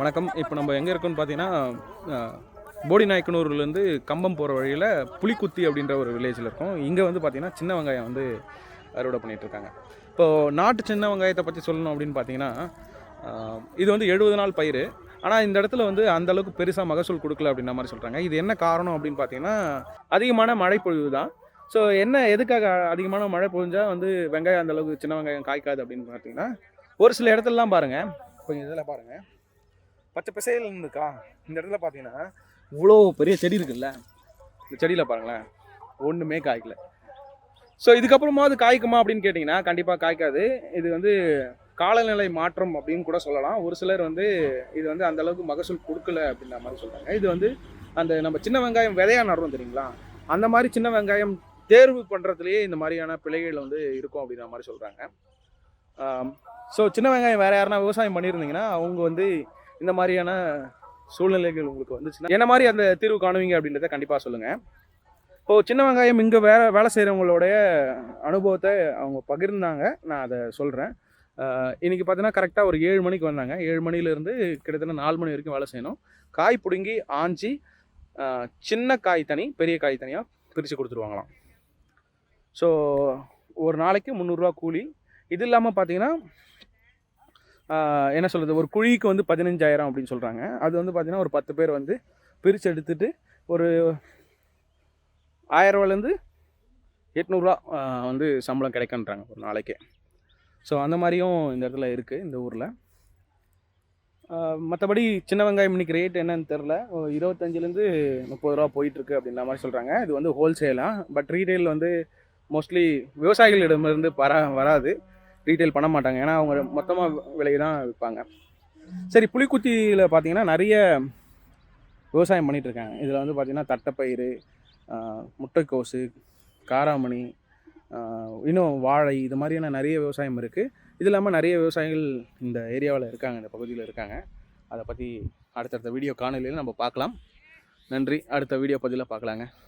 வணக்கம். இப்போ நம்ம எங்கே இருக்கோம்னு பார்த்தீங்கன்னா, போடிநாயக்கனூர்லேருந்து கம்பம் போகிற வழியில் புலிக்குத்தி அப்படின்ற ஒரு வில்லேஜில் இருக்கோம். இங்கே வந்து பார்த்தீங்கன்னா சின்ன வெங்காயம் வந்து அறுவடை பண்ணிகிட்ருக்காங்க. இப்போது நாட்டு சின்ன வெங்காயத்தை பற்றி சொல்லணும் அப்படின்னு பார்த்தீங்கன்னா, இது வந்து 70 நாள் பயிர். ஆனால் இந்த இடத்துல வந்து அந்தளவுக்கு பெருசாக மகசூல் கொடுக்கல அப்படின்ற மாதிரி சொல்கிறாங்க. இது என்ன காரணம் அப்படின்னு பார்த்தீங்கன்னா, அதிகமான மழை பொழிவு தான். ஸோ எதுக்காக அதிகமான மழை பொழிஞ்சால் வந்து வெங்காயம் அந்தளவுக்கு சின்ன வெங்காயம் காய்க்காது அப்படின்னு பார்த்தீங்கன்னா, ஒரு சில இடத்துலலாம் பாருங்கள், கொஞ்சம் இதில் பாருங்கள், பச்சை பசேல்னு இருக்கா. இந்த இடத்துல பார்த்தீங்கன்னா இவ்வளோ பெரிய செடி இருக்குல்ல, இந்த செடியில் பாருங்களேன், ஒன்றுமே காய்க்கல. ஸோ இதுக்கப்புறமாவது காய்க்குமா அப்படின்னு கேட்டிங்கன்னா கண்டிப்பாக காய்க்காது. இது வந்து காலநிலை மாற்றம் அப்படின்னு கூட சொல்லலாம். ஒரு சிலர் வந்து இது வந்து அந்தளவுக்கு மகசூல் கொடுக்கல அப்படின்ற மாதிரி சொல்கிறாங்க. இது வந்து அந்த நம்ம சின்ன வெங்காயம் விதையாக நடுறோம் தெரியுங்களா, அந்த மாதிரி சின்ன வெங்காயம் தேர்வு பண்ணுறதுலேயே இந்த மாதிரியான பிழைகள் வந்து இருக்கும் அப்படின்ற மாதிரி சொல்கிறாங்க. ஸோ சின்ன வெங்காயம் வேறு யாருனா விவசாயம் பண்ணியிருந்தீங்கன்னா அவங்க வந்து இந்த மாதிரியான சூழ்நிலைகள் உங்களுக்கு வந்துச்சுன்னா என்ன மாதிரி அந்த தீர்வு காணுவீங்க அப்படின்றத கண்டிப்பாக சொல்லுங்கள். இப்போது சின்ன வெங்காயம் இங்கே வேலை செய்கிறவங்களோடைய அனுபவத்தை அவங்க பகிர்ந்தாங்க, நான் அதை சொல்கிறேன். இன்றைக்கி பார்த்தீங்கன்னா கரெக்டாக ஒரு 7 மணிக்கு வந்தாங்க. 7 மணிலேருந்து கிட்டத்தட்ட 4 மணி வரைக்கும் வேலை செய்யணும். காய் பிடுங்கி ஆஞ்சி சின்ன காய் தனி, பெரிய காய் தனியாக பிரித்து கொடுத்துருவாங்களாம். ஸோ ஒரு நாளைக்கு 300 கூலி. இது இல்லாமல் பார்த்தீங்கன்னா என்ன சொல்கிறது, ஒரு குழிக்கு வந்து 15,000 அப்படின்னு சொல்கிறாங்க. அது வந்து பார்த்திங்கன்னா ஒரு 10 பேர் வந்து பிரித்து எடுத்துகிட்டு ஒரு 1000 ரூபாலேருந்து 800 வந்து சம்பளம் கிடைக்குன்றாங்க ஒரு நாளைக்கே. ஸோ அந்த மாதிரியும் இந்த இடத்துல இருக்குது இந்த ஊரில். மற்றபடி சின்ன வெங்காயம் இன்றைக்கி ரேட் என்னன்னு தெரில, 25லேருந்து 30 ரூபா போயிட்டுருக்கு அப்படின்ற மாதிரி சொல்கிறாங்க. இது வந்து ஹோல்சேலாக. பட் ரீட்டெயில் வந்து மோஸ்ட்லி விவசாயிகளிடமிருந்து வராது, ரீட்டெயில் பண்ண மாட்டாங்க. ஏன்னா அவங்க மொத்தமாக விலை தான் விற்பாங்க. சரி, புலிக்குத்தியில் பார்த்திங்கன்னா நிறைய விவசாயம் பண்ணிகிட்ருக்காங்க. இதில் வந்து பார்த்திங்கன்னா தட்டைப்பயிறு, முட்டைக்கோசு, காராமணி, இன்னும் வாழை, இது மாதிரியான நிறைய விவசாயம் இருக்குது. இது இல்லாமல் நிறைய விவசாயிகள் இந்த ஏரியாவில் இருக்காங்க, இந்த பகுதியில் இருக்காங்க. அதை பற்றி அடுத்தடுத்த வீடியோ காணொலியில் நம்ம பார்க்கலாம். நன்றி. அடுத்த வீடியோ பதிவில் பார்க்கலாங்க.